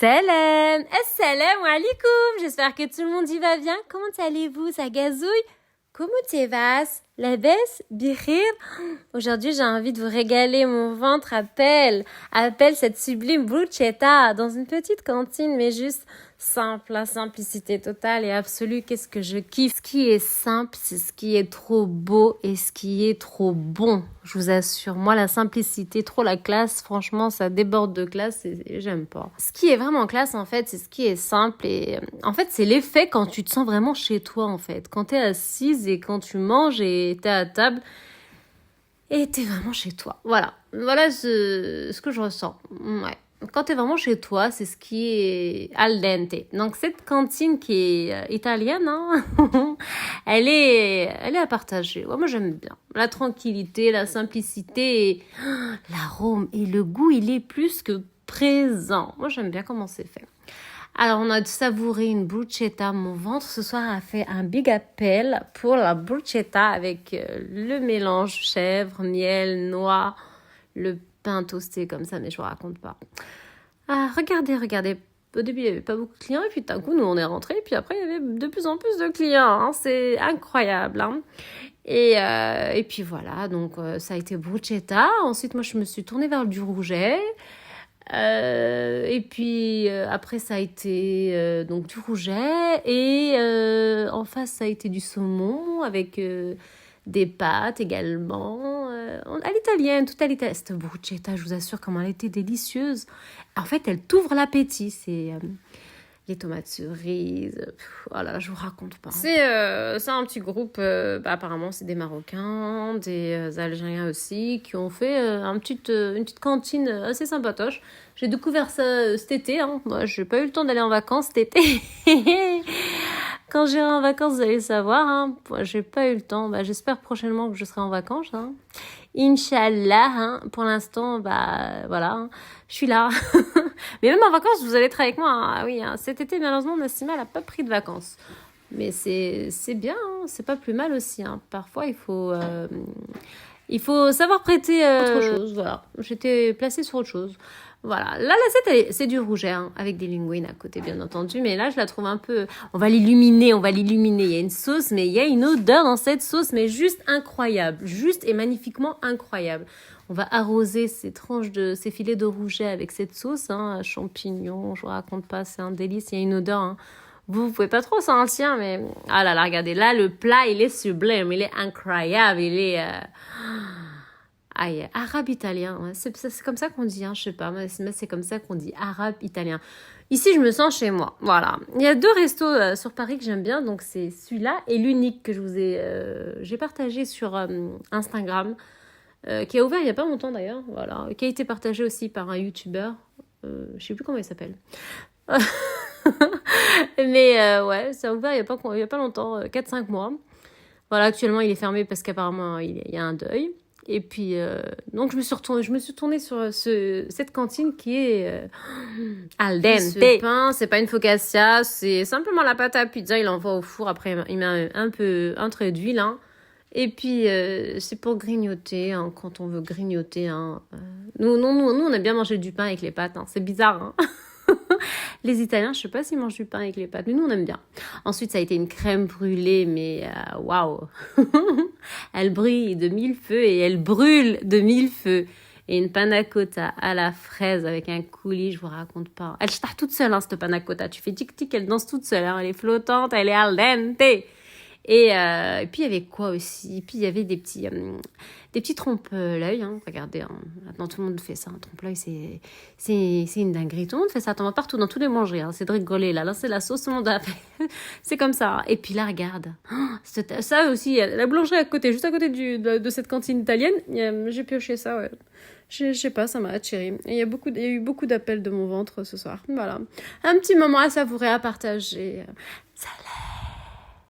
Salam, assalamu alaikum. J'espère que tout le monde y va bien. Comment allez-vous? Ça gazouille? Comment tu vas? La baisse? Bihir? Aujourd'hui, j'ai envie de vous régaler. Mon ventre appelle cette sublime bruschetta dans une petite cantine, mais juste simple, la simplicité totale et absolue. Qu'est-ce que je kiffe. Ce qui est simple, c'est ce qui est trop beau et ce qui est trop bon. Je vous assure. Moi, la simplicité, trop la classe, franchement, ça déborde de classe et j'aime pas. Ce qui est vraiment classe, en fait, c'est ce qui est simple et en fait, c'est l'effet quand tu te sens vraiment chez toi, en fait. Quand t'es assise et quand tu manges et t'es à table et t'es vraiment chez toi. Voilà ce que je ressens. Ouais. Quand t'es vraiment chez toi, c'est ce qui est al dente. Donc cette cantine qui est italienne, hein, elle est à partager. Ouais, moi j'aime bien la tranquillité, la simplicité, et l'arôme et le goût, il est plus que présent. Moi j'aime bien comment c'est fait. Alors, on a savouré une bruschetta. Mon ventre, ce soir, a fait un big appel pour la bruschetta avec le mélange chèvre, miel, noix, le pain toasté comme ça, mais je vous raconte pas. Ah, regardez. Au début, il n'y avait pas beaucoup de clients, et puis d'un coup, nous, on est rentrés, et puis après, il y avait de plus en plus de clients. Hein. C'est incroyable. Hein. Et puis voilà, donc ça a été bruschetta. Ensuite, moi, je me suis tournée vers du rouget. Et puis après ça a été donc du rouget et en face ça a été du saumon avec des pâtes également à l'italienne, tout à l'italienne. Cette bruschetta, je vous assure comment elle était délicieuse. En fait, elle t'ouvre l'appétit. C'est les tomates cerises, oh là là, je vous raconte pas. C'est un petit groupe, apparemment c'est des Marocains, des Algériens aussi, qui ont fait une petite cantine assez sympatoche. J'ai découvert ça cet été, hein. Moi, j'ai pas eu le temps d'aller en vacances cet été. Quand j'irai en vacances, vous allez savoir, hein. Moi, j'ai pas eu le temps. J'espère prochainement que je serai en vacances, hein. Inch'Allah, hein. Pour l'instant, voilà, hein. Je suis là. Mais même en vacances, vous allez être avec moi. Hein. Ah oui, hein. Cet été, malheureusement, Nassima n'a pas pris de vacances. Mais c'est bien, hein. C'est pas plus mal aussi. Hein. Parfois, il faut savoir prêter autre chose. Voilà, j'étais placée sur autre chose. Voilà, là, l'assiette, c'est du rouget, hein, avec des linguines à côté, bien entendu. Mais là, je la trouve un peu... On va l'illuminer. Il y a une sauce, mais il y a une odeur dans cette sauce, mais juste incroyable. Juste et magnifiquement incroyable. On va arroser ces filets de rouget avec cette sauce, hein, champignons, je vous raconte pas, c'est un délice. Il y a une odeur, hein. Vous pouvez pas trop sentir, mais... Ah là là, regardez, là, le plat, il est sublime, il est incroyable, il est... arabe-italien, ouais. C'est comme ça qu'on dit, hein, je sais pas, mais c'est comme ça qu'on dit, arabe-italien. Ici, je me sens chez moi, voilà. Il y a 2 restos sur Paris que j'aime bien, donc c'est celui-là et l'unique que j'ai partagé sur Instagram, qui a ouvert il y a pas longtemps d'ailleurs, voilà, qui a été partagé aussi par un youtubeur, je sais plus comment il s'appelle. Mais ouais, ça a ouvert il y a pas longtemps, 4-5 mois. Voilà, actuellement, il est fermé parce qu'apparemment, il y a un deuil. Et puis, donc, je me suis tournée sur cette cantine qui est al dente. Ce pain, c'est pas une focaccia, c'est simplement la pâte à pizza. Il l'envoie au four. Après, il met un trait d'huile. Hein. Et puis, c'est pour grignoter, hein, quand on veut grignoter. Hein. Nous, on a bien mangé du pain avec les pâtes. Hein. C'est bizarre, hein. Les Italiens, je sais pas s'ils mangent du pain avec les pâtes, mais nous on aime bien. Ensuite, ça a été une crème brûlée, mais waouh. Elle brille de 1000 feux et elle brûle de 1000 feux. Et une panna cotta à la fraise avec un coulis, je vous raconte pas. Elle se toute seule, hein, cette panna cotta. Tu fais tic-tic, elle danse toute seule. Hein. Elle est flottante, elle est al dente. Et puis, il y avait quoi aussi? Puis, il y avait des petits trompe-l'œil. Hein. Regardez, hein. Maintenant, tout le monde fait ça. Un trompe-l'œil, c'est une dinguerie. Tout le monde fait ça. T'en vois partout, dans tous les mangeries. Hein. C'est de rigoler, là. Là, c'est la sauce, tout le monde a fait. C'est comme ça. Et puis là, regarde. Ça aussi, la boulangerie à côté, juste à côté de cette cantine italienne. J'ai pioché ça, ouais. Je sais pas, ça m'a attiré. Et il y a eu beaucoup d'appels de mon ventre ce soir. Voilà. Un petit moment à savourer, à partager. Salam.